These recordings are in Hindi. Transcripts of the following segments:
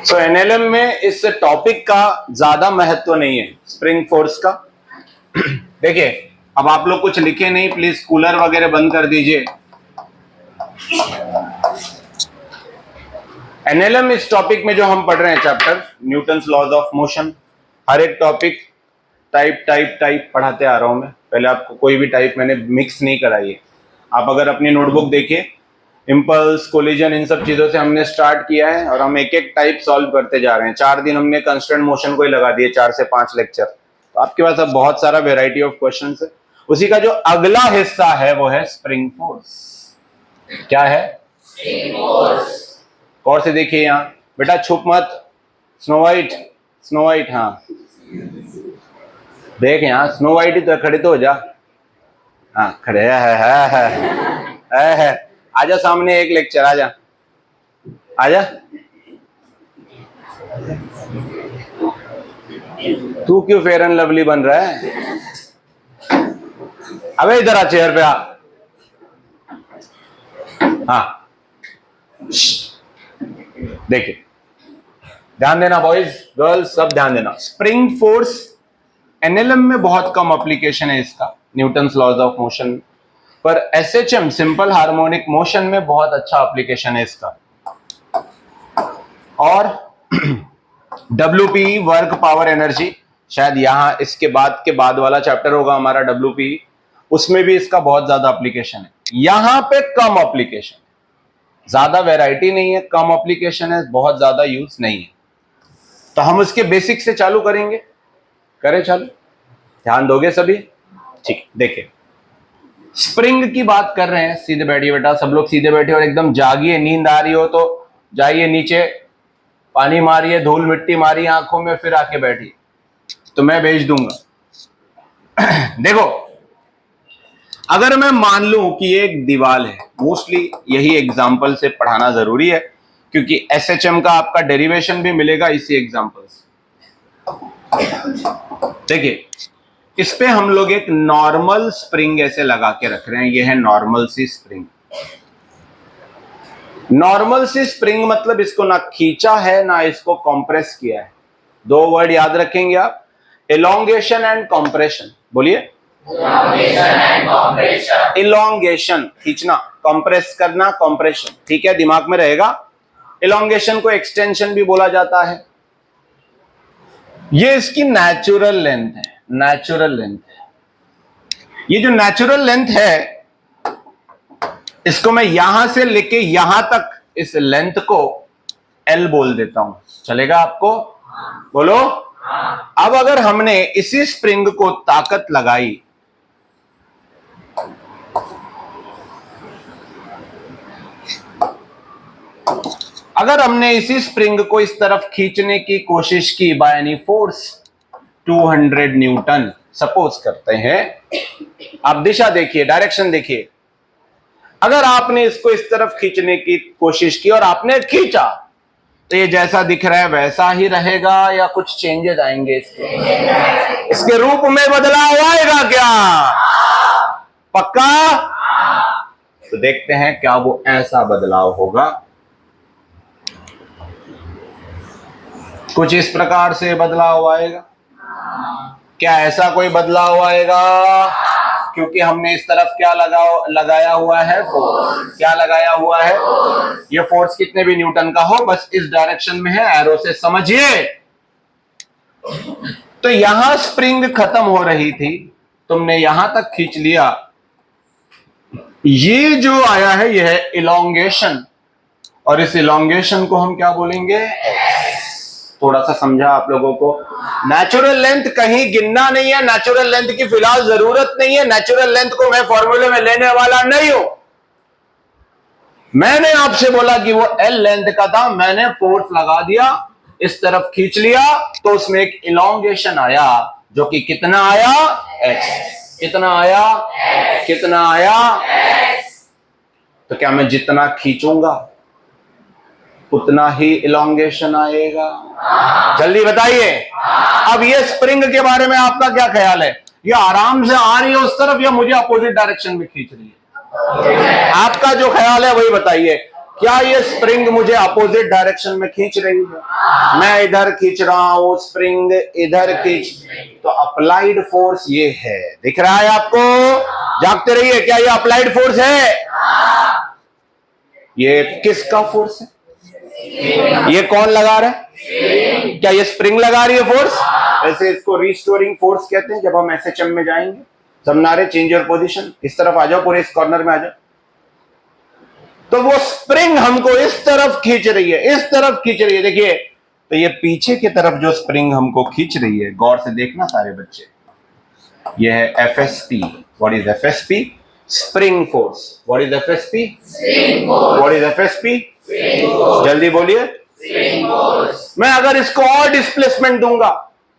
सो एनएलएम में इस टॉपिक का ज्यादा महत्व नहीं है, स्प्रिंग फोर्स का। देखिए, अब आप लोग कुछ लिखे नहीं, प्लीज कूलर वगैरह बंद कर दीजिए। एनएलएम इस टॉपिक में जो हम पढ़ रहे हैं chapter Newton's laws of motion, हर एक टॉपिक टाइप पढ़ाते आ रहा हूं मैं। पहले आपको कोई भी टाइप मैंने मिक्स नहीं कराई है। आप अगर अपनी नोटबुक देखिए, इंपल्स, कोलिजन, इन सब चीजों से हमने स्टार्ट किया है और हम एक एक टाइप सॉल्व करते जा रहे हैं। 4 दिन हमने कांस्टेंट मोशन को ही लगा दिए, 4 से 5 लेक्चर। तो आपके पास अब बहुत सारा वेराइटी ऑफ क्वेश्चंस है। उसी का जो अगला हिस्सा है वो है स्प्रिंग फोर्स। क्या है? Spring force. और से देखिए यहाँ बेटा, छुप मत। स्नो वाइट, हाँ देख यहाँ, स्नो वाइट ही तो खड़े तो हो जा। हाँ खड़े है। आजा सामने, एक लेक्चर आजा। तू क्यों फेयर एंड लवली बन रहा है? अबे इधर आ, चेयर पे आ। हाँ देखिए, ध्यान देना बॉयज गर्ल्स, सब ध्यान देना। स्प्रिंग फोर्स एनएलएम में बहुत कम एप्लीकेशन है इसका, न्यूटन्स लॉज ऑफ मोशन, पर एसएचएम सिंपल हार्मोनिक मोशन में बहुत अच्छा एप्लीकेशन है इसका। और डब्ल्यूपी वर्क पावर एनर्जी, शायद यहां इसके बाद वाला चैप्टर होगा हमारा डब्ल्यूपी, उसमें भी इसका बहुत ज्यादा एप्लीकेशन है। यहां पे कम एप्लीकेशन, ज्यादा वैरायटी नहीं है, कम एप्लीकेशन है, बहुत ज्यादा यूज नहीं है। तो हम उसके बेसिक से चालू करेंगे। करें चालू? ध्यान दोगे सभी? ठीक, देखिए स्प्रिंग की बात कर रहे हैं। सीधे बैठिए बेटा, सब लोग सीधे बैठिए और एकदम जागिए। नींद आ रही हो तो जाइए नीचे, पानी मारिए, धूल मिट्टी मारिए आंखों में, फिर आके बैठिए, तो मैं भेज दूंगा। देखो, अगर मैं मान लूं कि ये एक दीवार है, मोस्टली यही एग्जाम्पल से पढ़ाना जरूरी है क्योंकि एसएचएम का आपका डेरिवेशन भी मिलेगा इसी एग्जाम्पल से। देखिए, इस पे हम लोग एक नॉर्मल स्प्रिंग ऐसे लगा के रख रहे हैं। ये है नॉर्मल सी स्प्रिंग। नॉर्मल सी स्प्रिंग मतलब इसको ना खींचा है ना इसको कंप्रेस किया है। 2 वर्ड याद रखेंगे आप, एलोंगेशन एंड कंप्रेशन। बोलिए, इलोंगेशन खींचना, कंप्रेस करना कंप्रेशन, ठीक है, दिमाग में रहेगा। इलोंगेशन को एक्सटेंशन भी बोला जाता है। ये इसकी नेचुरल लेंथ है, नेचुरल लेंथ है। ये जो नेचुरल लेंथ है, इसको मैं यहां से लेके यहां तक इस लेंथ को L बोल देता हूं। चलेगा आपको? बोलो। अब अगर हमने इसी स्प्रिंग को ताकत लगाई, अगर हमने इसी स्प्रिंग को इस तरफ खींचने की कोशिश की by any force 200 Newton, suppose करते हैं, आप दिशा देखिए, डायरेक्शन देखिए। अगर आपने इसको इस तरफ खींचने की कोशिश की और आपने खींचा, तो ये जैसा दिख रहा है वैसा ही रहेगा या कुछ चेंजेस आएंगे? इसके रूप में बदलाव आएगा क्या? पक्का? तो देखते हैं क्या वो ऐसा बदलाव होगा। कुछ इस प्रकार से बदलाव आएगा। क्या ऐसा कोई बदलाव आएगा? क्योंकि हमने इस तरफ क्या लगाया हुआ है? फोर्स। क्या लगाया हुआ है? ये फोर्स कितने भी न्यूटन का हो, बस इस डायरेक्शन में है, एरो से समझिए। तो यहां स्प्रिंग खत्म हो रही थी, तुमने यहां तक खींच लिया, ये जो आया है यह है इलोंगेशन, और इस इलोंगेशन को हम क्या बोलेंगे? थोड़ा सा समझा आप लोगों को? नेचुरल लेंथ कहीं गिनना नहीं है, नेचुरल लेंथ की फिलहाल जरूरत नहीं है। नेचुरल लेंथ को मैं फॉर्मूले में लेने वाला नहीं हूं। मैंने आपसे बोला कि वो L लेंथ का था, मैंने फोर्स लगा दिया, इस तरफ खींच लिया, तो उसमें एक इलोंगेशन आया, जो कि कितना आया? X। कितना आया? कितना आया? तो क्या मैं जितना खींचूंगा उतना ही इलोंगेशन आएगा? जल्दी बताइए। अब ये स्प्रिंग के बारे में आपका क्या ख्याल है? ये आराम से आ रही है उस तरफ या मुझे अपोजिट डायरेक्शन में खींच रही है? आपका जो ख्याल है वही बताइए। क्या ये स्प्रिंग मुझे अपोजिट डायरेक्शन में खींच रही है? मैं इधर खींच रहा हूं, स्प्रिंग इधर खींच, तो अप्लाइड फोर्स ये है, दिख रहा है आपको? जागते रहिए, क्या ये अप्लाइड फोर्स है? ये किसका फोर्स है? ये कौन लगा रहा है? क्या ये स्प्रिंग लगा रही है फोर्स? ऐसे इसको रिस्टोरिंग फोर्स कहते हैं। जब हम एसएचएम में जाएंगे, समनारे चेंज योर पोजीशन, इस तरफ आ जाओ, पूरे इस कॉर्नर में आ जाओ, तो वो स्प्रिंग हमको इस तरफ खींच रही है, इस तरफ खींच रही है। देखिए, तो ये पीछे की तरफ जो स्प्रिंग हमको खींच रही है, गौर से देखना सारे बच्चे, ये है FSP. What is FSP? Spring force. What is FSP? What is FSP? जल्दी बोलिए। मैं अगर इसको और डिस्प्लेसमेंट दूंगा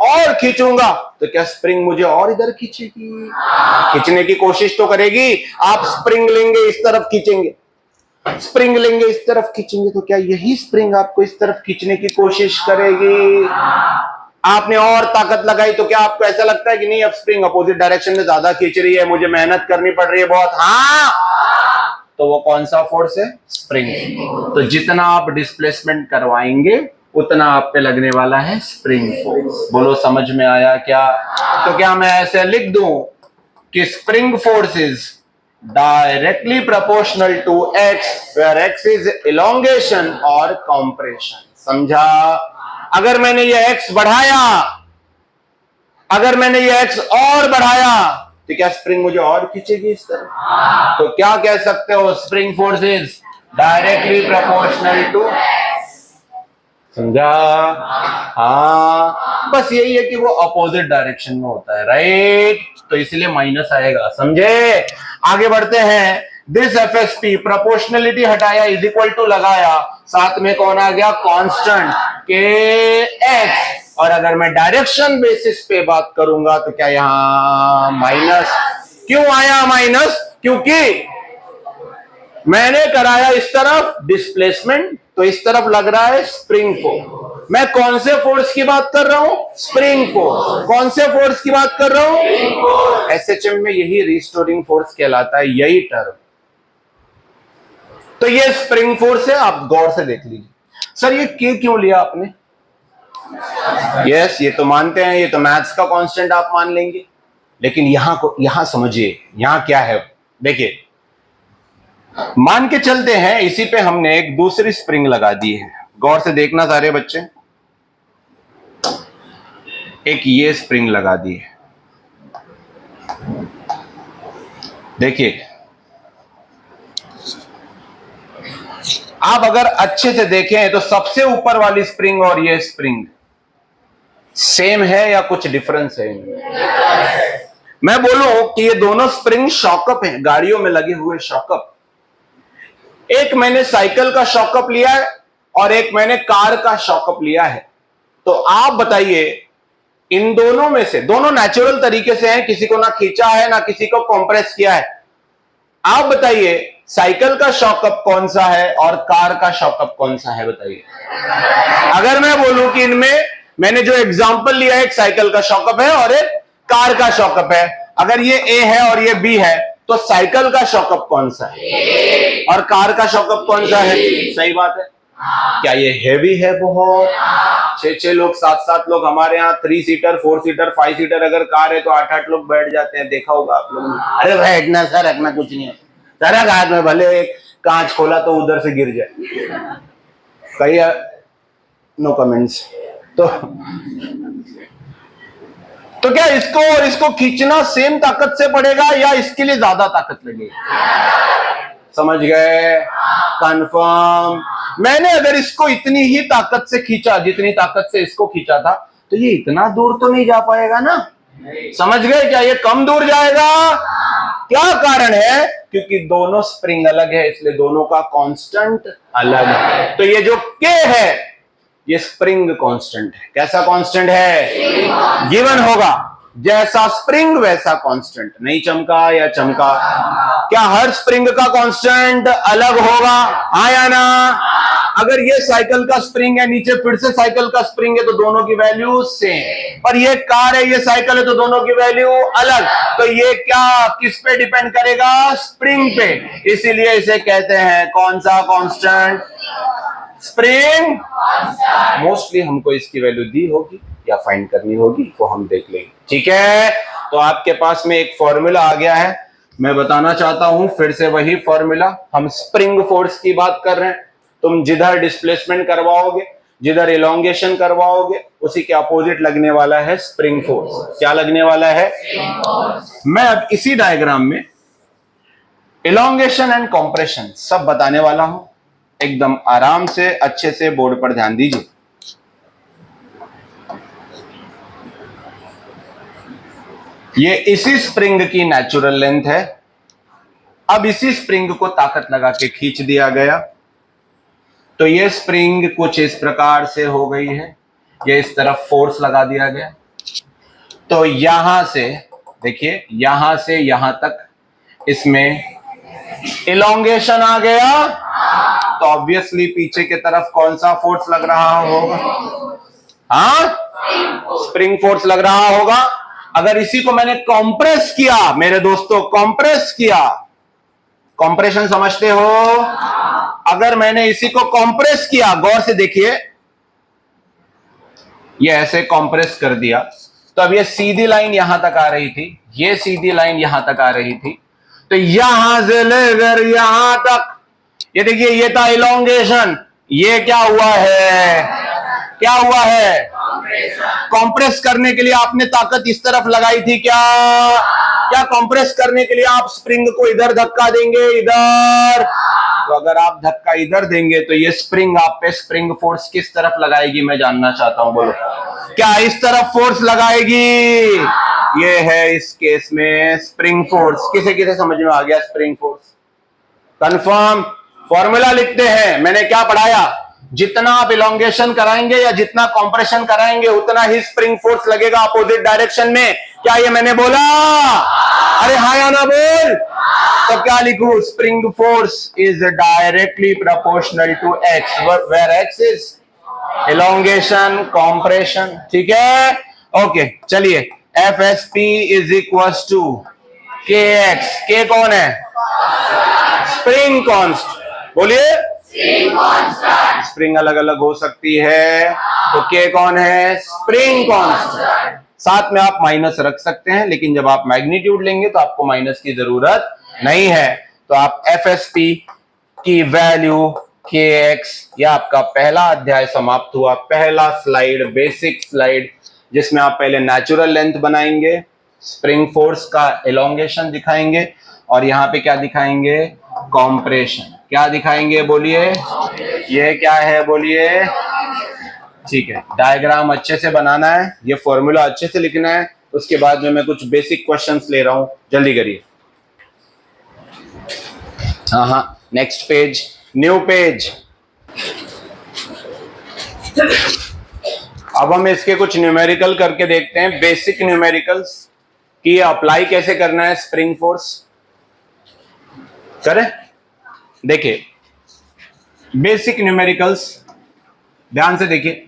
और खींचूंगा तो क्या स्प्रिंग मुझे और इधर खींचेगी? खींचने की कोशिश तो करेगी। आप स्प्रिंग लेंगे, इस तरफ खींचेंगे, स्प्रिंग लेंगे, इस तरफ खींचेंगे, तो क्या यही स्प्रिंग आपको इस तरफ खींचने की कोशिश करेगी? आपने और ताकत लगाई तो क्या आपको ऐसा लगता है कि नहीं, अब स्प्रिंग अपोजिट डायरेक्शन में ज्यादा खींच रही है, मुझे मेहनत करनी पड़ रही है बहुत? हाँ, तो वो कौन सा फोर्स है? स्प्रिंग। तो जितना आप डिस्प्लेसमेंट करवाएंगे उतना आप पे लगने वाला है स्प्रिंग फोर्स। बोलो, समझ में आया क्या? तो क्या मैं ऐसे लिख दूं कि spring force is directly proportional to X, where X is elongation और कॉम्प्रेशन। समझा? अगर मैंने ये एक्स बढ़ाया, अगर मैंने ये एक्स और बढ़ाया, तो क्या स्प्रिंग मुझे और खींचेगी इस तरह? तो क्या कह सकते हो? Spring force is directly proportional to. समझा? हाँ, बस यही है कि वो अपोजिट डायरेक्शन में होता है, राइट? तो इसलिए माइनस आएगा। समझे? आगे बढ़ते हैं। दिस एफएसपी, प्रोपोर्शनलिटी हटाया, इज इक्वल टू लगाया, साथ में कौन आ गया? कांस्टेंट के एक्स। और अगर मैं डायरेक्शन बेसिस पे बात करूंगा तो क्या यहां माइनस? क्यों आया माइनस? क्योंकि मैंने कराया इस तरफ डिस्प्लेसमेंट, तो इस तरफ लग रहा है स्प्रिंग फोर्स। मैं कौन से फोर्स की बात कर रहा हूं? Spring force. कौन से फोर्स की बात कर रहा हूं? एसएचएम में यही रिस्टोरिंग फोर्स कहलाता है, यही टर्म। तो ये स्प्रिंग फोर्स है, आप गौर से देख लीजिए। सर ये के क्यों लिया आपने? यस, ये तो मानते हैं, ये तो मैथ्स का कांस्टेंट आप मान लेंगे, लेकिन यहां समझिए, यहां क्या है। देखिए, मान के चलते हैं इसी पे हमने एक दूसरी स्प्रिंग लगा दी है। गौर से देखना सारे बच्चे, एक ये स्प्रिंग लगा दी है। देखिए, आप अगर अच्छे से देखें तो सबसे ऊपर वाली स्प्रिंग और ये स्प्रिंग सेम है या कुछ डिफरेंस है इनमें? मैं बोलूं कि ये दोनों स्प्रिंग शॉकअप हैं, गाड़ियों में लगे हुए शॉकअप। एक मैंने साइकिल का शॉकअप लिया है और एक मैंने कार का शॉकअप लिया है। तो आप बताइए, इन दोनों में से, दोनों नेचुरल तरीके से हैं, किसी को ना खींचा है ना किसी को कंप्रेस किया है। आप बताइए, साइकिल का शॉकअप कौन सा है और कार का शॉकअप कौन सा है? बताइए। अगर मैं बोलूं कि इनमें मैंने जो एग्जांपल लिया है, एक साइकिल का शॉकअप है और एक कार का शॉकअप है, अगर ये ए है और ये बी है, तो साइकिल का शॉकअप कौन सा है और कार का शॉकअप कौन सा है? सही बात है। क्या ये हैवी है बहुत? 6-6 लोग, 7-7 लोग हमारे यहाँ 3 सीटर, 4 सीटर, 5 सीटर अगर कार है तो 8-8 लोग बैठ जाते हैं, देखा होगा आप लोगों ने। अरे बैठना सर, रखना कुछ नहीं है, जरा हाथ में भले एक कांच खोला तो उधर से गिर जाए, कही नो कमेंट्स। तो क्या इसको और इसको खींचना सेम ताकत से पड़ेगा या इसके लिए ज्यादा ताकत लगेगी? समझ गए? कंफर्म। मैंने अगर इसको इतनी ही ताकत से खींचा जितनी ताकत से इसको खींचा था, तो ये इतना दूर तो नहीं जा पाएगा ना? समझ गए? क्या ये कम दूर जाएगा? क्या कारण है? क्योंकि दोनों स्प्रिंग अलग है, इसलिए दोनों का कांस्टेंट अलग है। तो ये जो के है ये स्प्रिंग कांस्टेंट है। कैसा कांस्टेंट है? गिवन होगा, जैसा स्प्रिंग वैसा कांस्टेंट। नहीं चमका या चमका? क्या हर स्प्रिंग का कांस्टेंट अलग होगा? हाँ या ना? अगर ये साइकिल का स्प्रिंग है, नीचे फिर से साइकिल का स्प्रिंग है, तो दोनों की वैल्यू सेम। पर ये कार है, ये साइकिल है, तो दोनों की वैल्यू अलग। तो ये क्या किस पे डिपेंड करेगा? स्प्रिंग पे। इसीलिए इसे कहते हैं कौन सा कांस्टेंट? स्प्रिंग। मोस्टली हमको इसकी वैल्यू दी होगी या फाइंड करनी होगी, वो हम देख लेंगे। ठीक है, तो आपके पास में एक फॉर्मूला आ गया है, मैं बताना चाहता हूं फिर से वही फॉर्मूला। हम स्प्रिंग फोर्स की बात कर रहे हैं। तुम जिधर डिस्प्लेसमेंट करवाओगे, जिधर इलोंगेशन करवाओगे, उसी के अपोजिट लगने वाला है स्प्रिंग फोर्स। क्या लगने वाला है? मैं अब इसी डायग्राम में इलोंगेशन एंड कंप्रेशन सब बताने वाला हूं। एकदम आराम से अच्छे से बोर्ड पर ध्यान दीजिए। ये इसी स्प्रिंग की नेचुरल लेंथ है। अब इसी स्प्रिंग को ताकत लगा के खींच दिया गया, तो ये स्प्रिंग कुछ इस प्रकार से हो गई है। ये इस तरफ फोर्स लगा दिया गया, तो यहां से देखिए, यहां से यहां तक इसमें इलोंगेशन आ गया, तो ऑब्वियसली पीछे की तरफ कौन सा फोर्स लग रहा होगा? हाँ, स्प्रिंग फोर्स लग रहा होगा। अगर इसी को मैंने कंप्रेस किया मेरे दोस्तों, कंप्रेस किया, कंप्रेशन समझते हो? अगर मैंने इसी को कंप्रेस किया, गौर से देखिए, ये ऐसे कंप्रेस कर दिया, तो अब ये सीधी लाइन यहां तक आ रही थी, ये सीधी लाइन यहां तक आ रही थी, तो यहां से लेकर यहां तक, ये देखिए, ये था इलोंगेशन। ये क्या हुआ है? क्या हुआ है? कंप्रेस करने के लिए आपने ताकत इस तरफ लगाई थी क्या? क्या कंप्रेस करने के लिए आप स्प्रिंग को इधर धक्का देंगे, इधर? तो अगर आप धक्का इधर देंगे, तो ये स्प्रिंग आप पे स्प्रिंग फोर्स किस तरफ लगाएगी, मैं जानना चाहता हूं, बोलो। क्या इस तरफ फोर्स लगाएगी? ये है इस केस में स्प्रिंग फोर्स। किसे किसे समझ में आ गया स्प्रिंग फोर्स? कंफर्म। फॉर्मूला लिखते हैं, मैंने क्या पढ़ाया? जितना आप इलोंगेशन कराएंगे या जितना कंप्रेशन कराएंगे, उतना ही स्प्रिंग फोर्स लगेगा अपोजिट डायरेक्शन में। क्या ये मैंने बोला? अरे हाँ या ना बोल। तो क्या लिखूं? Spring force is directly proportional to X, where X is elongation, compression. ठीक है, ओके, चलिए। F S P is equal to K X. K कौन है? Spring constant. बोलिए। स्प्रिंग अलग अलग हो सकती है, तो के कौन है? Spring constant. साथ में आप माइनस रख सकते हैं, लेकिन जब आप मैग्नीट्यूड लेंगे तो आपको माइनस की जरूरत नहीं है। तो आप एफ एस पी की वैल्यू के एक्स, यह आपका पहला अध्याय समाप्त हुआ, पहला स्लाइड, बेसिक स्लाइड, जिसमें आप पहले नेचुरल लेंथ बनाएंगे, स्प्रिंग फोर्स का एलोंगेशन दिखाएंगे, और यहां पे क्या दिखाएंगे? कॉम्प्रेशन। क्या दिखाएंगे? बोलिए। ये क्या है? बोलिए। ठीक है, डायग्राम अच्छे से बनाना है, ये फॉर्मूला अच्छे से लिखना है, उसके बाद में मैं कुछ बेसिक क्वेश्चंस ले रहा हूं, जल्दी करिए। हाँ, नेक्स्ट पेज, न्यू पेज। अब हम इसके कुछ न्यूमेरिकल करके देखते हैं, बेसिक न्यूमेरिकल्स, कि अप्लाई कैसे करना है स्प्रिंग फोर्स। करें? देखिए, बेसिक न्यूमेरिकल्स ध्यान से देखिए।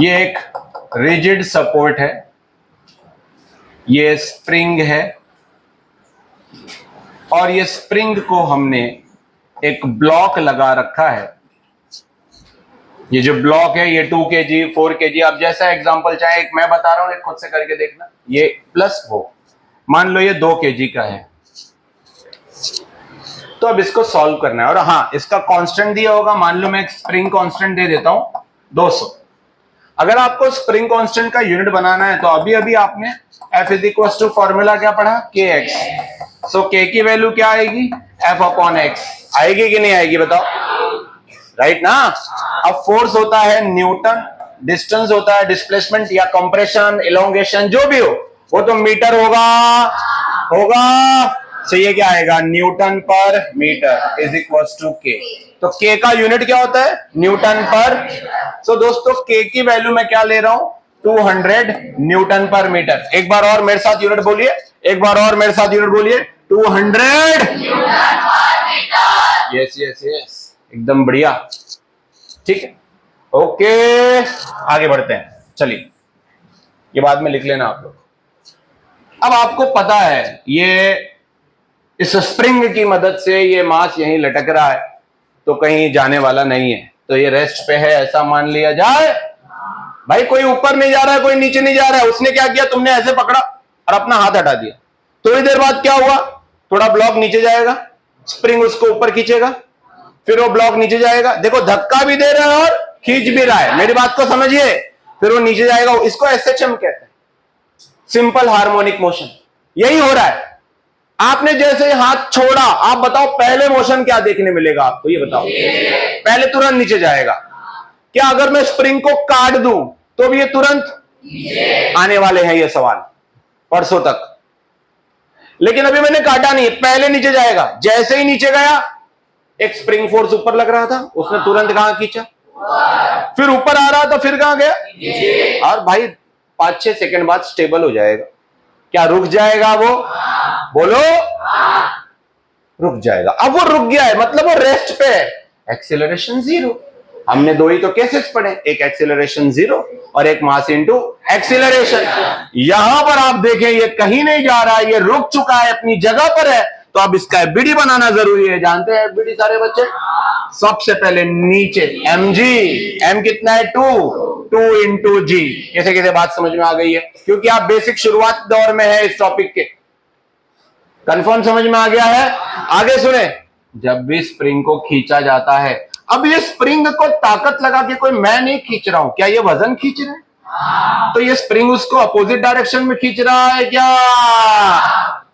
ये एक रिजिड सपोर्ट है, ये स्प्रिंग है, और ये स्प्रिंग को हमने एक ब्लॉक लगा रखा है। ये जो ब्लॉक है, ये 2 kg, 4 kg, आप जैसा एग्जांपल चाहे, एक मैं बता रहा हूं, एक खुद से करके देखना। ये प्लस हो, मान लो ये 2 kg का है, तो अब इसको सॉल्व करना है। और हाँ, इसका कांस्टेंट दिया होगा, मान लो मैं एक स्प्रिंग कांस्टेंट दे देता हूं 200। अगर आपको स्प्रिंग कांस्टेंट का यूनिट बनाना है, तो अभी अभी आपने F is equal to formula क्या पढ़ा? के एक्स। सो के की वैल्यू क्या आएगी? F upon x. आएगी कि नहीं आएगी, बताओ? राइट ना? अब फोर्स होता है न्यूटन, डिस्टेंस होता है डिस्प्लेसमेंट या कंप्रेशन, इलोंगेशन, जो भी हो, वो तो मीटर होगा। सो ये क्या आएगा? न्यूटन पर मीटर इज इक्वल टू के। तो के का यूनिट क्या होता है? न्यूटन पर। सो दोस्तों, के की वैल्यू मैं क्या ले रहा हूं? 200 न्यूटन पर मीटर। एक बार और मेरे साथ यूनिट बोलिए, 200 न्यूटन पर मीटर। यस। एकदम बढ़िया, ठीक है। ओके, आगे बढ़ते हैं, चलिए ये बाद में लिख लेना आप लोग। अब आपको पता है ये इस स्प्रिंग की मदद से ये मास यहीं लटक रहा है, तो कहीं जाने वाला नहीं है, तो ये रेस्ट पे है ऐसा मान लिया जाए। भाई कोई ऊपर नहीं जा रहा है, कोई नीचे नहीं जा रहा है, उसने क्या किया, तुमने ऐसे पकड़ा और अपना हाथ हटा दिया, थोड़ी देर बाद क्या हुआ, थोड़ा ब्लॉक नीचे जाएगा, स्प्रिंग उसको ऊपर खींचेगा, फिर वो ब्लॉक नीचे जाएगा, देखो धक्का भी दे रहा है और खींच भी रहा है, मेरी बात को समझिए, फिर वो नीचे जाएगा, इसको एसएचएम कहते हैं, सिंपल हार्मोनिक मोशन। यही हो रहा है, आपने जैसे हाथ छोड़ा, आप बताओ पहले मोशन क्या देखने मिलेगा आपको, ये बताओ, पहले तुरंत नीचे जाएगा। क्या अगर मैं स्प्रिंग को काट दूं तो भी ये तुरंत आने वाले हैं ये सवाल परसों तक, लेकिन अभी मैंने काटा नहीं, पहले नीचे जाएगा, जैसे ही नीचे गया एक स्प्रिंग फोर्स ऊपर लग रहा था, उसने तुरंत कहां खींचा, फिर ऊपर आ रहा था, फिर कहां गया, और भाई 5-6 सेकंड बाद स्टेबल हो जाएगा। क्या रुक जाएगा वो, बोलो, रुक जाएगा। अब वो रुक गया है मतलब वो रेस्ट पे है, एक्सेलरेशन 0। हमने दो ही तो केसेस पढ़े, एक एक्सेलरेशन 0 और एक मास इनटू एक्सेलरेशन। यहां पर आप देखें ये कहीं नहीं जा रहा है, ये रुक चुका है, अपनी जगह पर है, तो अब इसका एफबीडी बनाना जरूरी है। जानते हैं एफबीडी सारे बच्चे? सबसे पहले नीचे mg, m कितना है 2 इंटू जी। कैसे कैसे बात समझ में आ गई है, क्योंकि आप बेसिक शुरुआत दौर में है इस टॉपिक के, कंफर्म समझ में आ गया है। आगे सुने, जब भी स्प्रिंग को खींचा जाता है, अब ये स्प्रिंग को ताकत लगा के कोई मैं नहीं खींच रहा हूं, क्या ये वजन खींच रहा है, तो ये स्प्रिंग उसको अपोजिट डायरेक्शन में खींच रहा है क्या,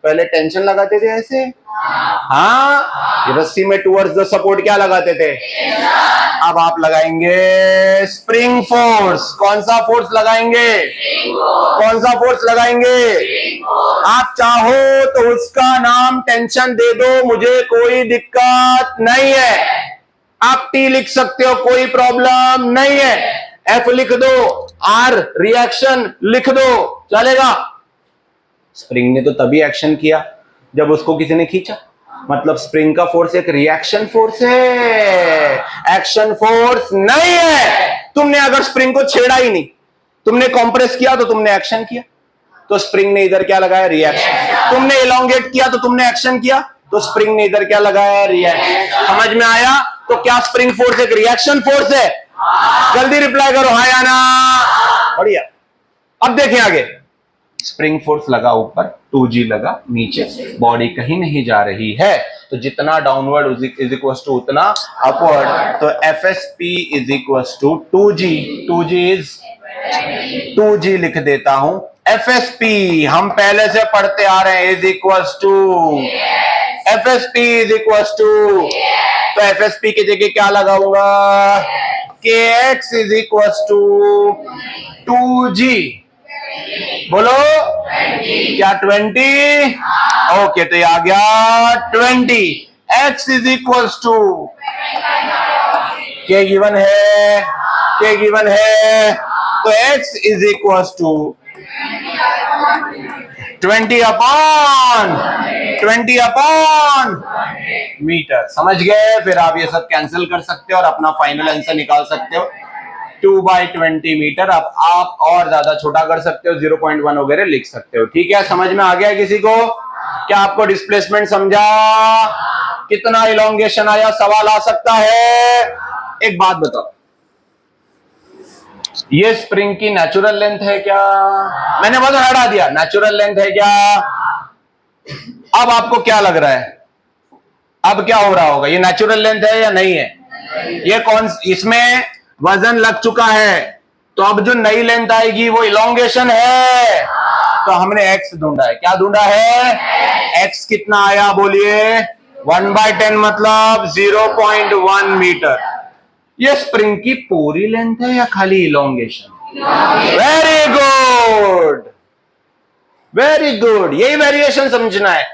पहले टेंशन लगाते थे ऐसे, हाँ, ये रस्सी में टुवर्ड्स द सपोर्ट क्या लगाते थे, अब आप लगाएंगे स्प्रिंग फोर्स। कौन सा फोर्स लगाएंगे, कौन सा फोर्स लगाएंगे, आप चाहो तो उसका नाम टेंशन दे दो, मुझे कोई दिक्कत नहीं है, आप टी लिख सकते हो, कोई प्रॉब्लम नहीं है, एफ लिख दो, आर रिएक्शन लिख दो, चलेगा। स्प्रिंग ने तो तभी एक्शन किया जब उसको किसी ने खींचा, मतलब स्प्रिंग का फोर्स एक रिएक्शन फोर्स है, एक्शन फोर्स नहीं है। तुमने अगर स्प्रिंग को छेड़ा ही नहीं, तुमने कॉम्प्रेस किया तो तुमने एक्शन किया, तो स्प्रिंग ने इधर क्या लगाया, रिएक्शन। तुमने इलोंगेट किया तो तुमने एक्शन किया, तो स्प्रिंग ने इधर क्या लगाया, रिएक्शन। समझ में आया? तो क्या स्प्रिंग फोर्स एक रिएक्शन फोर्स है? जल्दी रिप्लाई करो, हाँ या ना। बढ़िया। अब देखें आगे, स्प्रिंग फोर्स लगा ऊपर, 2g लगा नीचे, बॉडी कहीं नहीं जा रही है, तो जितना डाउनवर्ड इज इक्वल टू उतना अपवर्ड, तो FSP is equal to 2g, 2g लिख देता हूं। FSP हम पहले से पढ़ते आ रहे हैं, is equal to FSP is equal to, तो FSP की जगह क्या लगाऊंगा, KX is equal to 2g, बोलो 20। क्या 20? ओके, तो ये आ गया 20। X इज इक्वल टू, क्या गिवन है, क्या गिवन है, तो X is equal to 20 upon metre. समझ गए? फिर आप ये सब कैंसिल कर सकते हो और अपना फाइनल आंसर निकाल सकते हो, 2/20 मीटर। अब आप और ज्यादा छोटा कर सकते हो, 0.1 वगैरह लिख सकते हो। ठीक है, समझ में आ गया किसी को? क्या आपको डिस्प्लेसमेंट समझा, कितना इलोंगेशन आया, सवाल आ सकता है। एक बात बताओ, ये स्प्रिंग की नेचुरल लेंथ है क्या, मैंने वजन हटा दिया, नेचुरल लेंथ है क्या। अब आपको क्या लग रहा है, अब क्या हो रहा होगा, ये नेचुरल लेंथ है या नहीं है, ये कौन, इसमें वजन लग चुका है, तो अब जो नई लेंथ आएगी वो इलोंगेशन है, तो हमने x ढूंढा है। क्या ढूंढा है, x कितना आया, बोलिए 1/10 मतलब 0.1 मीटर। ये स्प्रिंग की पूरी लेंथ है या खाली elongation? Very good, very good, यही वेरिएशन समझना है।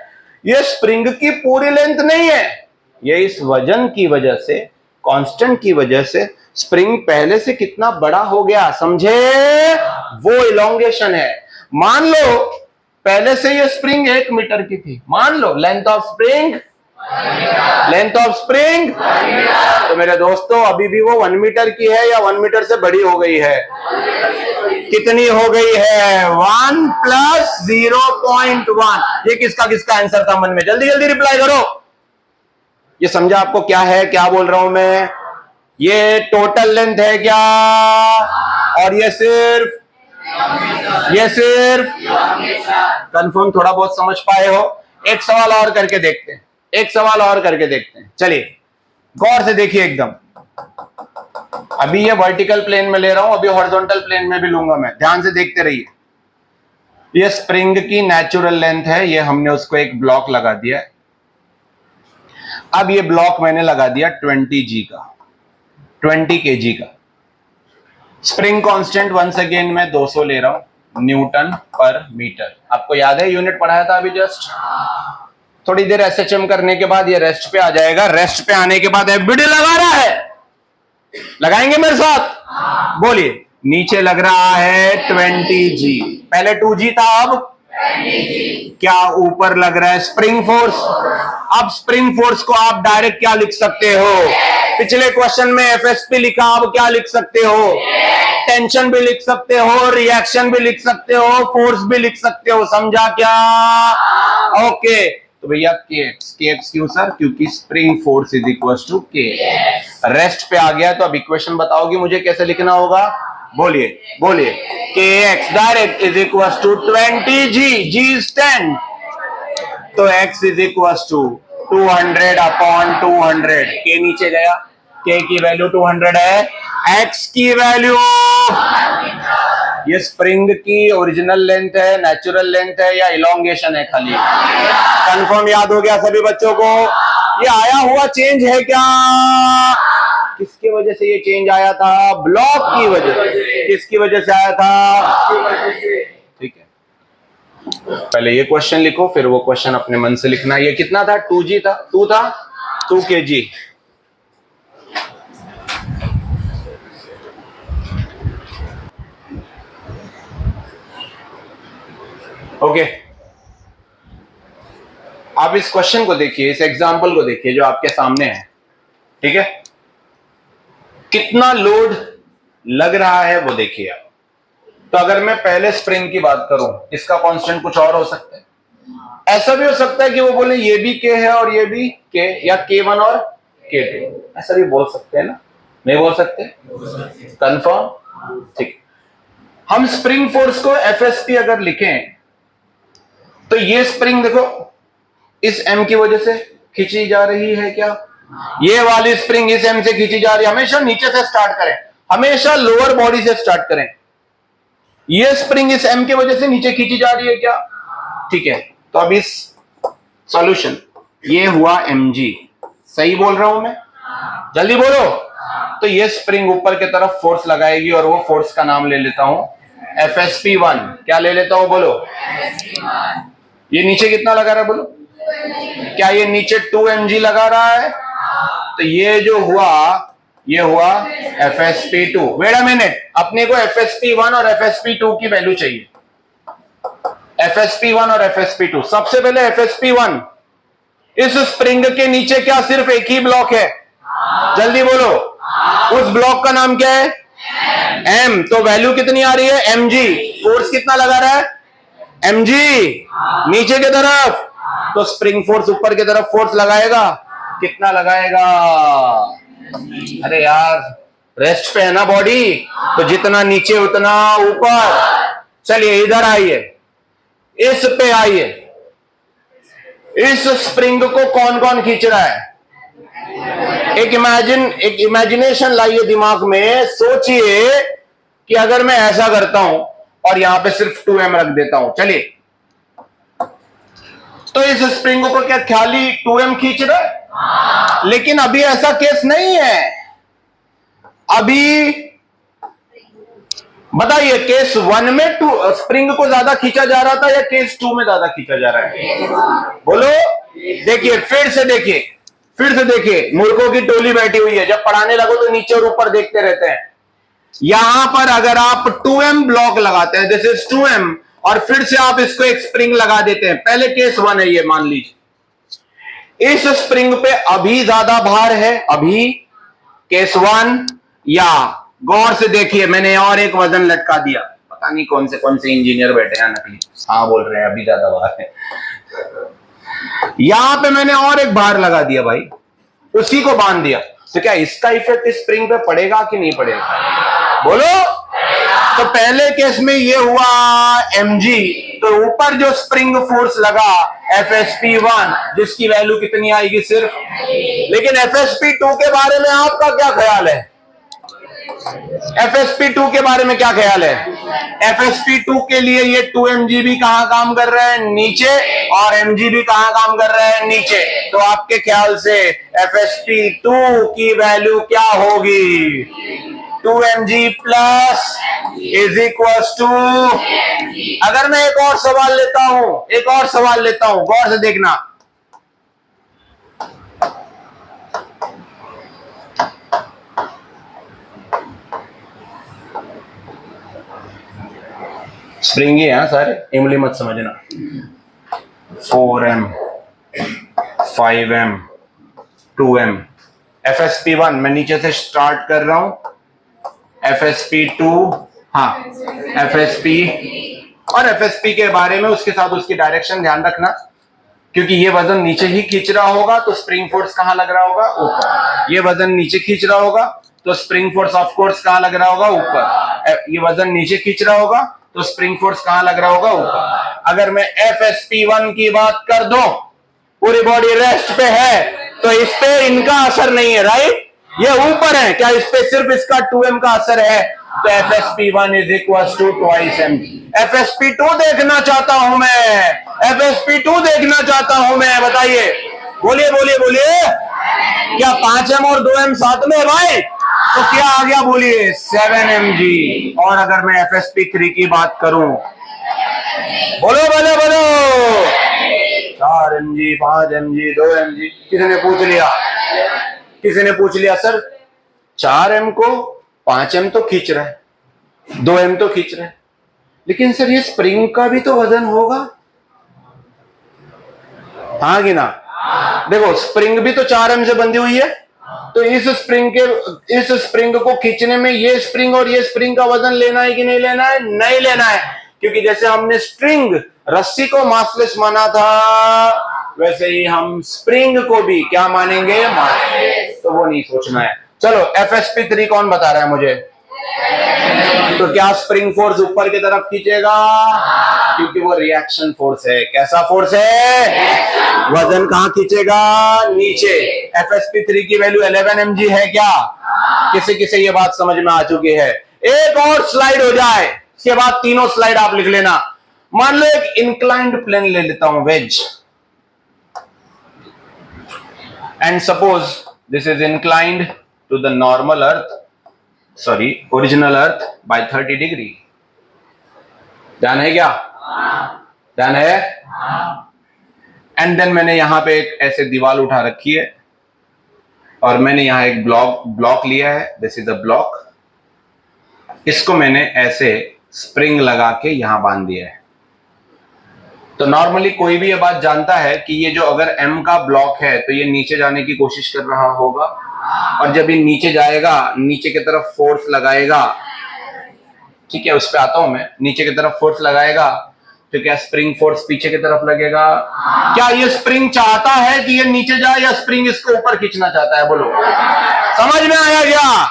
ये स्प्रिंग की पूरी लेंथ नहीं है, ये इस वजन की वजह से, कांस्टेंट की वजह से स्प्रिंग पहले से कितना बड़ा हो गया, समझे, वो इलोंगेशन है। मान लो पहले से ये स्प्रिंग 1 मीटर की थी, मान लो length of spring length of spring, तो मेरे दोस्तों अभी भी वो 1 मीटर की है या 1 मीटर से बड़ी हो गई है? कितनी हो गई है? 1 + 0.1। ये किसका किसका आंसर था मन में? जल्दी जल्दी रिप्लाई करो। ये समझा आपको क्या है, क्या बोल रहा हूं मैं? ये टोटल लेंथ है क्या? और ये सिर्फ कंफर्म थोड़ा बहुत समझ पाए हो? एक सवाल और करके देखते हैं, एक सवाल और करके देखते हैं। चलिए गौर से देखिए एकदम। अभी ये वर्टिकल प्लेन में ले रहा हूं, अभी हॉरिजॉन्टल प्लेन में भी लूंगा मैं। ध्यान से देखते रहिए। ये स्प्रिंग की नेचुरल लेंथ है, ये हमने उसको एक ब्लॉक लगा दिया है। अब ये ब्लॉक मैंने लगा दिया 20G का, 20 kg का। स्प्रिंग कांस्टेंट वंस अगेन मैं 200 ले रहा हूं न्यूटन पर मीटर। आपको याद है यूनिट पढ़ाया था अभी जस्ट। थोड़ी देर एसएचएम करने के बाद ये रेस्ट पे आ जाएगा। रेस्ट पे आने के बाद एफबीडी लगा रहा है, लगाएंगे मेरे साथ? बोलिए। नीचे लग रहा है 20G, पहले 2G था, अब 20G। क्या ऊपर लग रहा है स्प्रिंग फोर्स? अब स्प्रिंग फोर्स को आप डायरेक्ट क्या लिख सकते हो? पिछले क्वेश्चन में एफएसपी लिखा, अब क्या लिख सकते हो? टेंशन भी लिख सकते हो, रिएक्शन भी लिख सकते हो, फोर्स भी लिख सकते हो। समझा क्या? ओके। तो भैया KX क्यों सर? क्योंकि spring force is equal to K। Rest पे आ गया तो अब इक्वेशन बताओगी मुझे कैसे लिखना होगा? बोलिए बोलिए। KX direct is equal to 20G, G is 10, तो X is equal to 200/200। K नीचे गया, K की वैल्यू 200 है, X की वैल्यू, ये स्प्रिंग की ओरिजिनल लेंथ है, नेचुरल लेंथ है या इलोंगेशन है खाली? कंफर्म याद हो गया सभी बच्चों को? ये आया हुआ चेंज है क्या? किसकी वजह से ये चेंज आया था? ब्लॉक की वजह से। किसकी वजह से आया था? ठीक है, पहले ये क्वेश्चन लिखो, फिर वो क्वेश्चन अपने मन से लिखना। ये कितना था? 2G था, 2 kg। ओके, आप इस क्वेश्चन को देखिए, इस एग्जांपल को देखिए जो आपके सामने है। ठीक है, कितना लोड लग रहा है वो देखिए आप। तो अगर मैं पहले स्प्रिंग की बात करूं, इसका कांस्टेंट कुछ और हो सकता है। ऐसा भी हो सकता है कि वो बोले ये भी K है और ये भी K, या K1 और K2, ऐसा भी बोल सकते हैं ना? नहीं बोल सकते? कंफर्म? ठीक। हम स्प्रिंग फोर्स को FSP अगर लिखें तो ये स्प्रिंग देखो इस M की वजह से खींची जा रही है क्या? ये वाली स्प्रिंग इस M से खींची जा रही है। हमेशा नीचे से स्टार्ट करें, हमेशा लोअर बॉडी से स्टार्ट करें। ये स्प्रिंग इस M की वजह से नीचे खींची जा रही है क्या? ठीक है, तो अब इस सॉल्यूशन, ये हुआ mg, सही बोल रहा हूं मैं? जल्दी बोलो। तो ये स्प्रिंग ऊपर की तरफ फोर्स लगाएगी और वो फोर्स का नाम ले लेता हूं FSP1। क्या ले लेता हूं? बोलो। ये नीचे कितना लगा रहा है? बोलो। क्या ये नीचे 2 mg लगा रहा है? तो ये जो हुआ, ये हुआ FSP2। वेट अ मिनट, अपने को FSP1 और FSP2 की वैल्यू चाहिए। FSP1 और FSP2। सबसे पहले FSP1, इस स्प्रिंग के नीचे क्या सिर्फ एक ही ब्लॉक है? जल्दी बोलो। उस ब्लॉक का नाम क्या है? M। तो वैल्यू कितनी आ रही है? mg। फोर्स कितना लगा रहा है? mg। नीचे की तरफ, तो स्प्रिंग फोर्स ऊपर की तरफ फोर्स लगाएगा, कितना लगाएगा? अरे यार, रेस्ट पे है ना बॉडी, तो जितना नीचे उतना ऊपर। चलिए इधर आइए, इस पे आइए। इस स्प्रिंग को कौन कौन खींच रहा है? एक इमेजिनेशन लाइए दिमाग में। सोचिए कि अगर मैं ऐसा करता हूं और यहां पे सिर्फ 2m रख देता हूं, चलिए, तो इस स्प्रिंग को क्या खाली 2m खींच रहा है? लेकिन अभी ऐसा केस नहीं है। अभी बताइए, केस 1 में स्प्रिंग को ज्यादा खींचा जा रहा था या केस 2 में ज्यादा खींचा जा रहा है? बोलो। देखिए, फिर से देखिए, फिर से देखिए, मूर्खों की टोली बैठी हुई है। जब पढ़ाने लगो तो नीचे और ऊपर देखते रहते हैं। यहां पर अगर आप 2m ब्लॉक लगाते हैं, दिस इज 2m, और फिर से आप इसको एक स्प्रिंग लगा देते हैं, पहले केस 1 है ये मान लीजिए, इस स्प्रिंग पे अभी ज्यादा भार है, अभी केस 1, या गौर से देखिए मैंने और एक वजन लटका दिया, पता नहीं कौन से इंजीनियर बैठे हैं नकली, हाँ बोल रहे हैं अभी ज्यादा भार है, यहां पे मैंने और एक भार लगा दिया भाई, उसी को बांध दिया, तो क्या इसका इफेक्ट इस स्प्रिंग पे पड़ेगा कि नहीं पड़ेगा? बोलो। तो पहले केस में ये हुआ mg, तो ऊपर जो स्प्रिंग फोर्स लगा FSP1, जिसकी वैल्यू कितनी आएगी सिर्फ, लेकिन FSP2 के बारे में आपका क्या ख्याल है? FSP2 के बारे में क्या ख्याल है? FSP2 के लिए ये 2mg भी कहां काम कर रहे हैं? नीचे, और mg भी कहां काम कर रहे हैं? नीचे। तो आपके ख्याल से FSP2 की वैल्यू क्या होगी? 2mg plus is equal to, अगर मैं एक और सवाल लेता हूं, गौर से देखना, स्प्रिंग ही है सारे, इमली मत समझना। 4m, 5m, 2m, FSP1 मैं नीचे से स्टार्ट कर रहा हूं, FSP2, हाँ FSP, और FSP के बारे में उसके साथ उसकी डायरेक्शन ध्यान रखना, क्योंकि ये वजन नीचे ही खींच रहा होगा तो स्प्रिंग फोर्स कहां लग रहा होगा? ऊपर। ये वजन नीचे खींच रहा होगा तो स्प्रिंग फोर्स ऑफ कोर्स कहां लग रहा होगा? ऊपर। ये वजन नीचे खींच रहा होगा तो स्प्रिंग फोर्स कहां लग रहा होगा? ऊपर। अगर मैं FSP1 की बात कर दूं, पूरी बॉडी रेस्ट पे है, तो इस पे इनका असर नहीं है, राइट? ये ऊपर है, क्या इस पे सिर्फ इसका 2m का असर है? तो FSP1 is equal to twice m। FSP2 देखना चाहता हूं मैं, FSP2 देखना चाहता हूं मैं, बताइए, बोलिए बोलिए बोलिए, क्या 5m और 2m साथ में है भाई? तो क्या आ गया बोलिए? 7mg। और अगर मैं FSP3 की बात करूं, बोलो बोलो बोलो, 4mg, 5mg, 2mg, किसी ने पूछ लिया सर 4m को 5m तो खींच रहा है, 2m तो खींच रहा है, लेकिन सर ये स्प्रिंग का भी तो वजन होगा, हाँ कि ना? देखो स्प्रिंग भी तो 4m से बंधी हुई है, तो इस स्प्रिंग को खींचने में ये स्प्रिंग और ये स्प्रिंग का वजन लेना है कि नहीं लेना है? नहीं लेना है, क्योंकि जैसे हमने स्ट्रिंग रस्सी को मासलेस माना था, वैसे ही हम स्प्रिंग को भी क्या मानेंगे? मासलेस। तो वो नहीं सोचना है। चलो FSP3 कौन बता रहा है मुझे? तो क्या स्प्रिंग फोर्स ऊपर की तरफ खींचेगा? क्योंकि वो रिएक्शन फोर्स है। कैसा फोर्स है? वजन कहां खींचेगा? नीचे। FSP3 की वैल्यू 11 mg है क्या? किसे किसे ये बात समझ में आ चुकी है? एक और स्लाइड हो जाए, इसके बाद तीनों स्लाइड आप लिख लेना। मान लो एक इंक्लाइंड प्लेन ले लेता हूं, wedge, and suppose this is inclined to the normal earth, sorry original earth by 30 degree. ध्यान है क्या? ध्यान है? एंड देन मैंने यहां पे एक ऐसे दीवार उठा रखी है और मैंने यहां एक ब्लॉक लिया है, दिस इज अ ब्लॉक, इसको मैंने ऐसे स्प्रिंग लगा के यहां बांध दिया है। तो नॉर्मली कोई भी ये बात जानता है कि ये जो अगर M का ब्लॉक है तो ये नीचे जाने की कोशिश कर रहा होगा, और जब ये नीचे जाएगा, नीचे की तरफ फोर्स लगाएगा, ठीक है, उस पे आता हूं मैं, नीचे की तरफ फोर्स लगाएगा, तो क्या स्प्रिंग फोर्स पीछे की तरफ लगेगा? क्या ये स्प्रिंग चाहता है कि ये नीचे जाए, या स्प्रिंग इसको ऊपर खींचना चाहता है? बोलो, समझ में आया क्या?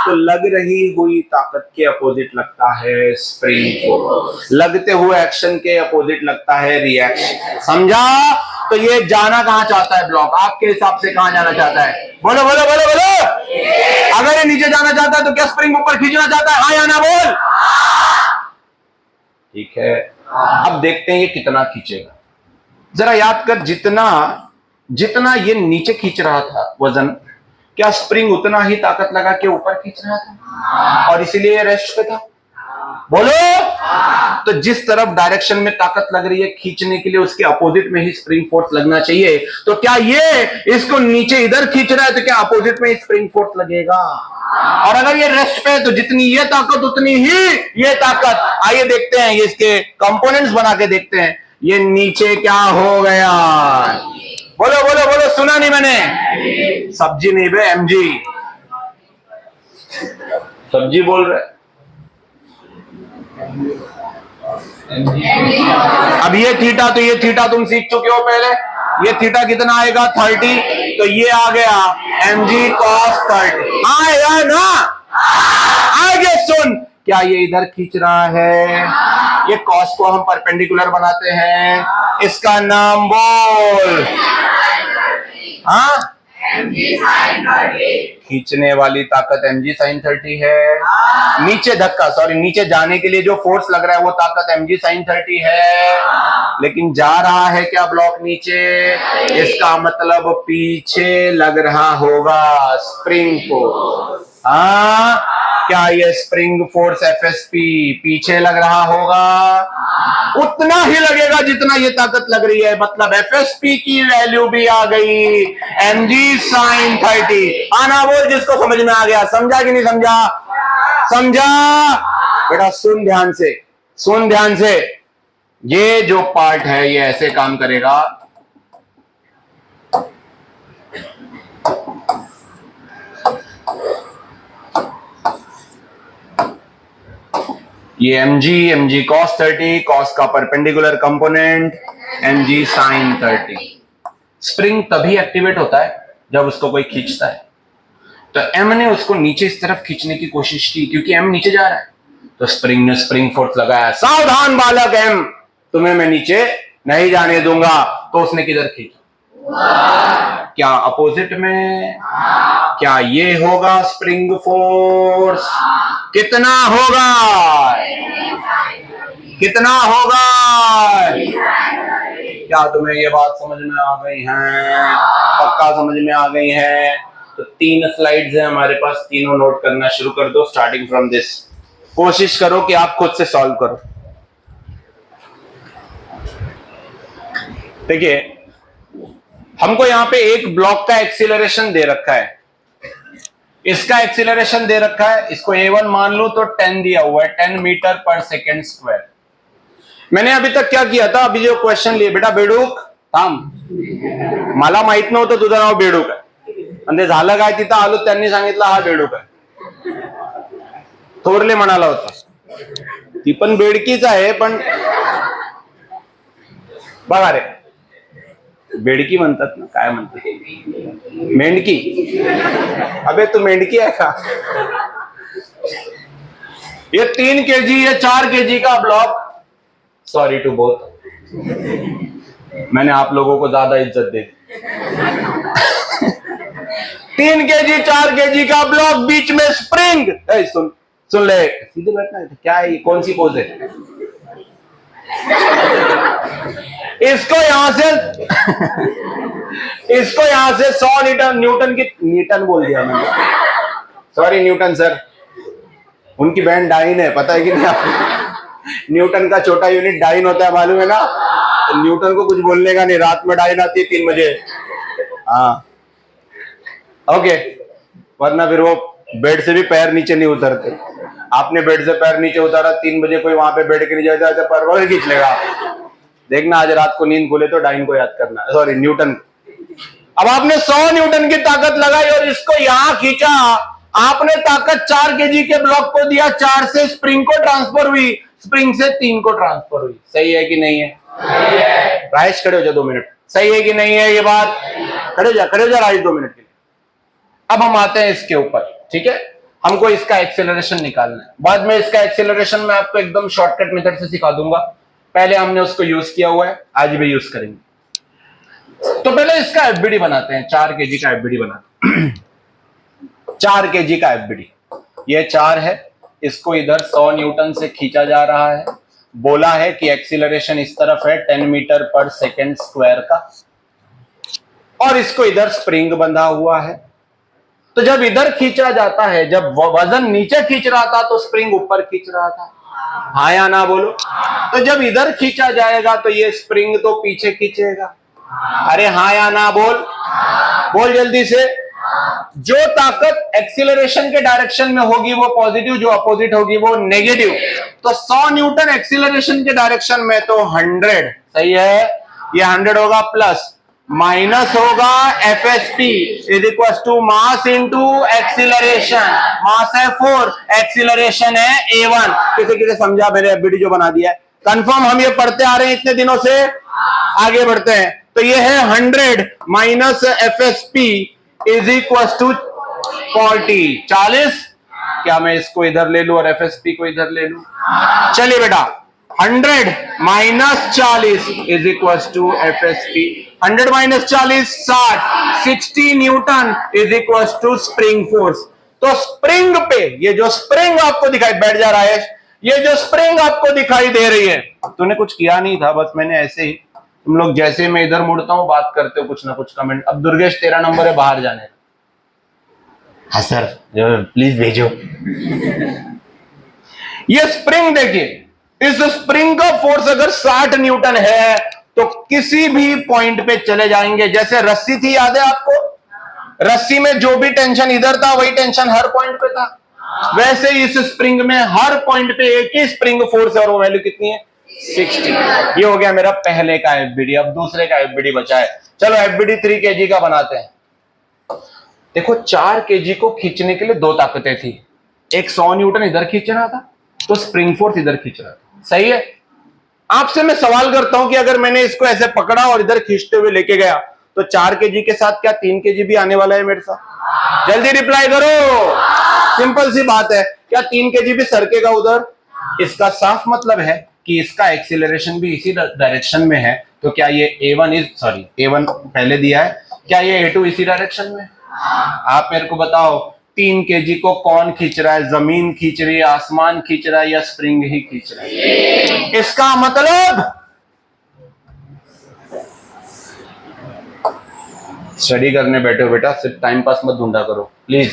तो लग रही हुई ताकत के अपोजिट लगता है स्प्रिंग फोर्स, लगते हुए एक्शन के अपोजिट लगता है रिएक्शन। समझा? तो ये जाना कहां चाहता है ब्लॉक? आपके हिसाब से कहां जाना चाहता है? बोलो बोलो बोलो बोलो। अगर ये नीचे जाना चाहता है तो क्या स्प्रिंग ऊपर खींचना चाहता है? हाँ या ना बोल। ठीक है, अब देखते हैं ये कितना खींचेगा। जरा याद कर, जितना ये नीचे खींच रहा था वजन, क्या स्प्रिंग उतना ही ताकत लगा के ऊपर खींच रहा था, और इसीलिए ये रेस्ट पे था? बोलो। तो जिस तरफ डायरेक्शन में ताकत लग रही है खींचने के लिए, उसके अपोजिट में ही स्प्रिंग फोर्स लगना चाहिए। तो क्या ये इसको नीचे इधर खींच रहा है तो क्या अपोजिट में ही स्प्रिंग फोर्स लगेगा? और अगर ये रेस्ट पे है तो जितनी ये ताकत उतनी ही ये ताकत। आइए देखते हैं, ये इसके कंपोनेंट्स बना के देखते हैं। ये नीचे क्या हो गया? बोलो बोलो बोलो, सुना नहीं मैंने। सब्जी नहीं बे, एमजी। सब्जी बोल रहे। अब ये थीटा, तो ये थीटा तुम सीख चुके हो पहले। ये थीटा कितना आएगा 30, तो ये आ गया mg cos 30। आएगा ना? आगे सुन, क्या ये इधर खींच रहा है? ये cos को हम परपेंडिकुलर बनाते हैं, इसका नाम बोल। हाँ, खींचने वाली ताकत mg sin 30 है। नीचे धक्का, सॉरी, नीचे जाने के लिए जो फोर्स लग रहा है वो ताकत mg sin 30 है, लेकिन जा रहा है क्या ब्लॉक नीचे? इसका मतलब पीछे लग रहा होगा स्प्रिंग फोर्स। हाँ, क्या ये स्प्रिंग फोर्स एफएसपी पीछे लग रहा होगा? उतना ही लगेगा जितना ये ताकत लग रही है, मतलब एफएसपी की वैल्यू भी आ गई mg sin 30। आना बोल जिसको समझ में आ गया। समझा कि नहीं समझा? समझा? बेटा सुन ध्यान से, सुन ध्यान से। ये जो पार्ट है ये ऐसे काम करेगा। ये mg cos 30, cos का perpendicular component mg sin 30। Spring तभी एक्टिवेट होता है जब उसको कोई खींचता है। तो m ने उसको नीचे इस तरफ खींचने की कोशिश की, क्योंकि m नीचे जा रहा है, तो स्प्रिंग ने स्प्रिंग फोर्स लगाया, सावधान बालक m, तुम्हें मैं नीचे नहीं जाने दूंगा। तो उसने किधर खींचा? क्या अपोजिट में? क्या ये होगा स्प्रिंग फोर्स? कितना होगा? कितना होगा? क्या तुम्हें ये बात समझ में आ गई है? पक्का समझ में आ गई है? तो 3 स्लाइड्स हैं हमारे पास, तीनों नोट करना शुरू कर दो स्टार्टिंग फ्रॉम दिस। कोशिश करो कि आप खुद से सॉल्व करो। देखिए, हमको यहां पे एक ब्लॉक का एक्सीलरेशन दे रखा है, इसका एक्सीलरेशन दे रखा है, इसको a1 मान लो तो 10 दिया हुआ है, 10 मीटर पर सेकेंड स्क्वायर। मैंने अभी तक क्या किया था? अभी जो क्वेश्चन लिए, बेटा बेडूक थांब, मला माहित नव्हतं तुझं नाव बेडूक आहे, आणि ते झालं काय, तिथं आलो त्यांनी सांगितलं हा बेडूक आहे। थोरले म्हणाला होता, ती पण बेडकीच आहे, पण बघा रे, बेडकी म्हणतात ना, काय म्हणतात, मेंढकी। अबे तू मेंढकी है का? ये 3 kg, ये 4 kg का ब्लॉक, सॉरी टू बोथ, मैंने आप लोगों को ज्यादा इज्जत दे दी। 3 kg 4 kg का ब्लॉक, बीच में स्प्रिंग। सुन सुन ले, सीधे बैठना है, क्या है, कौन सी पोज है? इसको यहां से इसको यहां से 100 न्यूटन की, न्यूटन बोल दिया मैंने, सॉरी न्यूटन सर, उनकी बहन डाइन है, पता है कि नहीं आपको? न्यूटन का छोटा यूनिट डाइन होता है, मालूम है ना? तो न्यूटन को कुछ बोलने का नहीं, रात में डाइन आती है 3 बजे। हाँ ओके, वरना फिर वो बेड से भी पैर नीचे नहीं उतरते। आपने बेड से पैर नीचे उतारा, 3 बजे कोई वहां पे बेड के नीचे जाता है, पैर खींच लेगा। देखना आज रात को नींद खुले तो डाइन को याद करना, सॉरी न्यूटन। अब आपने 100 न्यूटन की ताकत लगाई और इसको यहां खींचा, आपने ताकत 4 kg के ब्लॉक को दिया, 4 से स्प्रिंग को ट्रांसफर हुई, स्प्रिंग से 3 को ट्रांसफर हुई। सही है कि नहीं है? राइस खड़े हो जा 2 मिनट, सही है कि नहीं है ये बात? खड़े हो जा राइस 2 मिनट के लिए। अब हम आते हैं इसके ऊपर, ठीक है? हमको इसका एक्सेलरेशन निकालना है, बाद में इसका एक्सेलरेशन मैं आपको एकदम शॉर्टकट मेथड से सिखा दूंगा, पहले हमने उसको यूज किया हुआ है, आज भी यूज करेंगे। तो पहले इसका एफबीडी बनाते हैं, 4 kg का एफबीडी बनाते हैं। 4 kg का एफबीडी, ये 4 है, इसको इधर 100 न्यूटन से खींचा जा रहा है, बोला है कि एक्सीलरेशन इस तरफ है 10 मीटर पर सेकेंड स्क्वायर का, और इसको इधर स्प्रिंग बंधा हुआ है। तो जब इधर खींचा जाता है, जब वजन नीचे खींच रहा था तो स्प्रिंग ऊपर खींच रहा था, हाँ या ना बोलो? तो जब इधर खींचा जाएगा तो ये स्प्रिंग तो पीछे खींचेगा, अरे हाँ या ना बोल, बोल जल्दी से। जो ताकत एक्सीलरेशन के डायरेक्शन में होगी वो पॉजिटिव, जो अपोजिट होगी वो नेगेटिव। तो 100 न्यूटन एक्सीलरेशन के डायरेक्शन में तो 100, सही है, ये 100 होगा प्लस, माइनस होगा FSP is equal to mass into acceleration. Mass है 4, एक्सीलरेशन है A1। किसी किसी समझा मैंने FBD जो बना दिया है? कंफर्म हम ये पढ़ते आ रहे हैं इतने दिनों से। आगे बढ़ते हैं, तो ये है 100 minus FSP is equal to 40। क्या मैं इसको इधर ले लूं और FSP को इधर ले लूं? चलिए बेटा, 100 minus 40 is equal to FSP। 100 minus 40 60 newton is equal to spring force. तो स्प्रिंग पे ये जो स्प्रिंग आपको दिखाई, बैठ जा रहा है, ये जो स्प्रिंग आपको दिखाई दे रही है, तूने कुछ किया नहीं था, बस मैंने ऐसे ही, तुम लोग जैसे मैं इधर मुड़ता हूं बात करते हो कुछ ना कुछ कमेंट। अब दुर्गेश तेरा नंबर है बाहर जाने का। हाँ सर प्लीज भेजो। ये स्प्रिंग देखिए, इस स्प्रिंग का फोर्स अगर 60 न्यूटन है तो किसी भी पॉइंट पे चले जाएंगे। जैसे रस्सी थी, याद है आपको? रस्सी में जो भी टेंशन इधर था वही टेंशन हर पॉइंट पे था। वैसे इस स्प्रिंग में हर पॉइंट पे एक ही स्प्रिंग फोर्स है और वो वैल्यू कितनी है? 60। ये हो गया मेरा पहले का FBD। अब दूसरे का FBD बचा है। चलो FBD 3 kg का बनाते हैं। देखो 4 kg को खींचने के लिए दो ताकतें थी। एक 100 न्यूटन इधर खींच रहा था, तो स्प्रिंग फोर्स इधर खींच रहा था। सही है? आपसे मैं सवाल करता हूं कि अगर मैंने इसको ऐसे पकड़ा और इधर खींचते हुए लेके गया तो 4 kg के साथ क्या 3 kg भी आने वाला है मेरे साथ? जल्दी रिप्लाई करो। सिंपल सी बात है, क्या 3 kg भी सरकेगा उधर? इसका साफ मतलब है कि इसका एक्सीलरेशन भी इसी डायरेक्शन में है। तो क्या ये A1 पहले दिया है, क्या ये A2 इसी डायरेक्शन में? आप मेरे को बताओ 3 kg को कौन खींच रहा है? जमीन खींच रही है, आसमान खींच रहा है, या स्प्रिंग ही खींच रहा है? इसका मतलब स्टडी करने बैठे हो बेटा, सिर्फ टाइम पास मत ढूंढा करो प्लीज।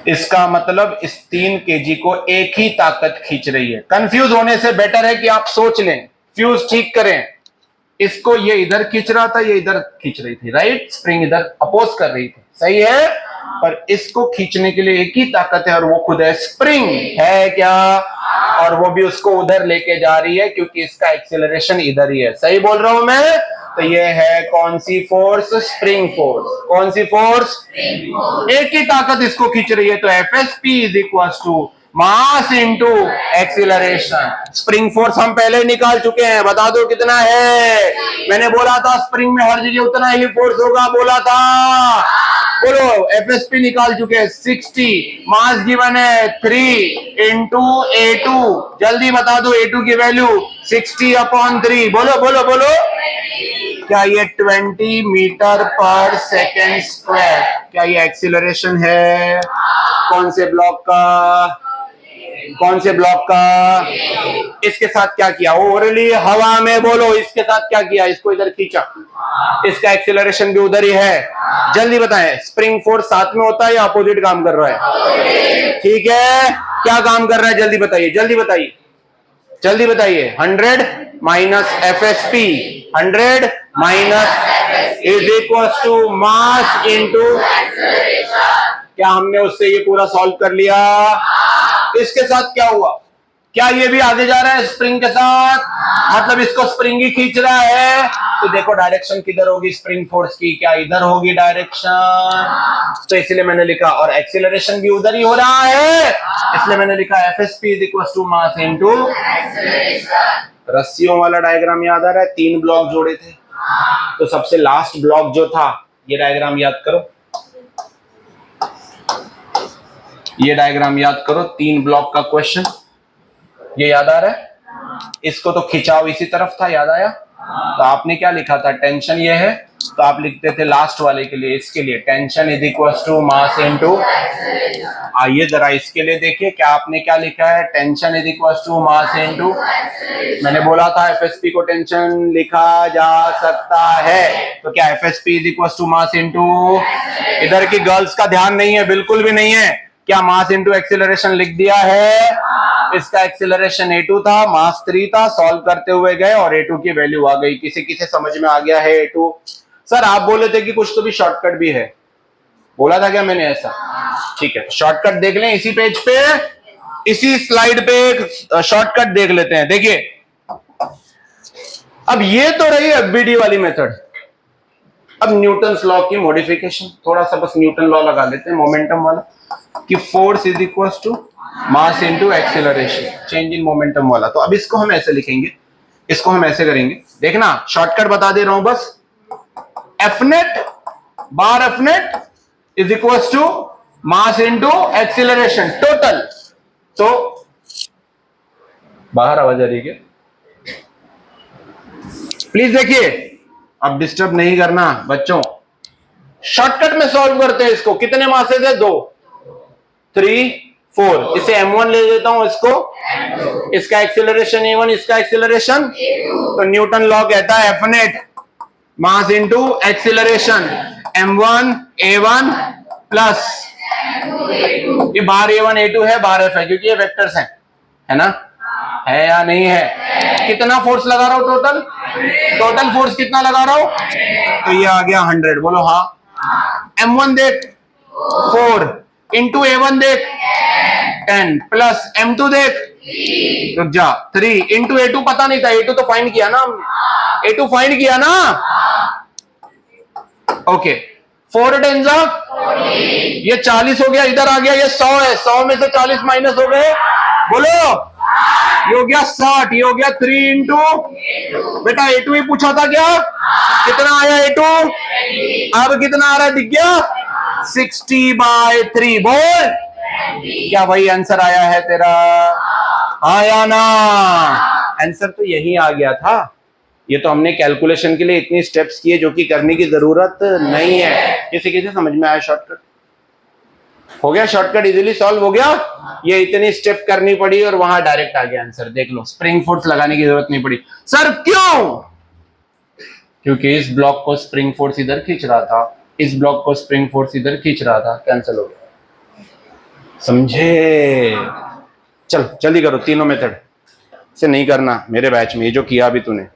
इसका मतलब इस 3 kg को एक ही ताकत खींच रही है। कंफ्यूज होने से बेटर है कि आप सोच लें, फ्यूज ठीक करें। इसको ये इधर खींच रहा था, ये इधर खींच रही थी, राइट? स्प्रिंग इधर अपोज कर रही थी, सही है? पर इसको खींचने के लिए एक ही ताकत है और वो खुद है स्प्रिंग। है क्या? और वो भी उसको उधर लेके जा रही है क्योंकि इसका एक्सेलरेशन इधर ही है। सही बोल रहा हूं मैं? तो ये है कौन सी फोर्स? Spring force. कौन सी फोर्स? एक ही ताकत इसको खींच रही है। तो FSP is equal to mass into acceleration. Spring force हम पहले निकाल चुके हैं, बता दो कितना है? मैंने बोला था स्प्रिंग में हर जगह उतना ही फोर्स होगा, बोला था। बोलो, FSP निकाल चुके हैं 60, मास गिवन है 3 इंटू A2। जल्दी बता दो A2 की वैल्यू 60/3। बोलो बोलो बोलो। क्या ये 20 मीटर पर सेकेंड स्क्वायर? क्या ये एक्सीलरेशन है? कौन से ब्लॉक का? कौन से ब्लॉक का? इसके साथ क्या किया? ओरली हवा में। बोलो, इसके साथ क्या किया? इसको इधर खींचा, इसका एक्सीलरेशन भी उधर ही है। जल्दी बताएं, स्प्रिंग फोर्स साथ में होता है या अपोजिट काम कर रहा है? ठीक है, क्या काम कर रहा है? जल्दी बताइए, जल्दी बताइए, जल्दी बताइए। 100 minus FSP, 100 minus is equal to mass into. क्या हमने उससे ये पूरा सॉल्व कर लिया? इसके साथ क्या हुआ? क्या ये भी आगे जा रहा है स्प्रिंग के साथ? मतलब इसको स्प्रिंग ही खींच रहा है। तो देखो डायरेक्शन किधर होगी स्प्रिंग फोर्स की? क्या इधर होगी डायरेक्शन? तो इसलिए मैंने लिखा, और एक्सीलरेशन भी उधर ही हो रहा है, इसलिए मैंने लिखा FSP is equal to mass into. रस्सियों वाला डायग्राम याद आ रहा है? 3 ब्लॉक जोड़े थे, तो सबसे लास्ट ब्लॉक जो था, ये डायग्राम याद करो, ये डायग्राम याद करो। 3 ब्लॉक का क्वेश्चन, ये याद आ रहा है? इसको तो खिंचाव इसी तरफ था, याद आया? तो आपने क्या लिखा था? टेंशन ये है, तो आप लिखते थे लास्ट वाले के लिए, इसके लिए tension is equal to mass into. आइए जरा इसके लिए देखिए, क्या आपने क्या लिखा है? Tension is equal to mass into. मैंने बोला था FSP को टेंशन लिखा जा सकता है, तो क्या FSP is equal to mass into. इधर की गर्ल्स का ध्यान नहीं है, बिल्कुल भी नहीं है। क्या मास इंटू एक्सीलरेशन लिख दिया है? इसका एक्सीलरेशन A2 था, मास 3 था, सॉल्व करते हुए गए और A2 की वैल्यू आ गई। किसी किसी समझ में आ गया है A2? सर आप बोले थे कि कुछ तो भी शॉर्टकट भी है, बोला था क्या मैंने ऐसा? ठीक है, शॉर्टकट देख लें इसी पेज पे, इसी स्लाइड पे एक शॉर्टकट देख लेते हैं। देखिए अब ये तो रही एफबीडी वाली मेथड। अब न्यूटन्स लॉ की मॉडिफिकेशन, थोड़ा सा बस न्यूटन लॉ लगा लेते हैं मोमेंटम वाला, कि force is equal to mass into acceleration, change in momentum वाला। तो अब इसको हम ऐसे लिखेंगे, इसको हम ऐसे करेंगे, देखना शॉर्टकट बता दे रहा हूं बस। F net bar F net is equal to mass into acceleration total. तो बाहर आवाज आ रही है, प्लीज देखिए, अब डिस्टर्ब नहीं करना बच्चों। शॉर्टकट में सॉल्व करते हैं इसको। कितने मासेस है? 2, 3, 4। इसे m1 ले लेता हूं, इसको, इसका एक्सेलरेशन a1, इसका एक्सेलरेशन, तो न्यूटन लॉ कहता है एफ नेट मास into acceleration m1 a1 plus ये बाहर a1 a2 है, बाहर f है, क्योंकि ये वेक्टर्स हैं, है ना? है या नहीं है? कितना फोर्स लगा रहा हूं टोटल? टोटल फोर्स कितना लगा रहा हूं? तो ये आ गया 100। बोलो हाँ। m1 देख 4 इंटू a1 देख 10 प्लस m2 देख, रुक जा, 3 इंटू a2 पता नहीं था, a2 तो फाइंड किया ना हमने, a2 फाइंड किया ना। ओके, 4 10 जा, ये 40 हो गया, इधर आ गया, ये 100 है, 100 में से 40 माइनस हो गए, बोलो, ये हो गया 60, ये हो गया 3 इंटू, बेटा a2 ही पूछा था क्या? कितना आया a2? अब कितना आ रहा है दिख गया? 60/3। बोल, क्या वही आंसर आया है तेरा? आया ना? आंसर तो यही आ गया था। ये तो हमने कैलकुलेशन के लिए इतनी स्टेप्स किए जो कि करने की जरूरत नहीं है। किसी किसी समझ में आया? शॉर्टकट हो गया, शॉर्टकट इजीली सॉल्व हो गया। ये इतनी स्टेप करनी पड़ी और वहां डायरेक्ट आ गया आंसर। देख लो, स्प्रिंग फोर्स लगाने की जरूरत नहीं पड़ी। सर क्यों? क्योंकि इस ब्लॉक को स्प्रिंग फोर्स इधर खींच रहा था, इस ब्लॉक को स्प्रिंग फोर्स इधर खींच रहा था, कैंसिल हो गया। समझे? चल जल्दी करो, तीनों मेथड से नहीं करना मेरे बैच में, ये जो किया अभी तूने।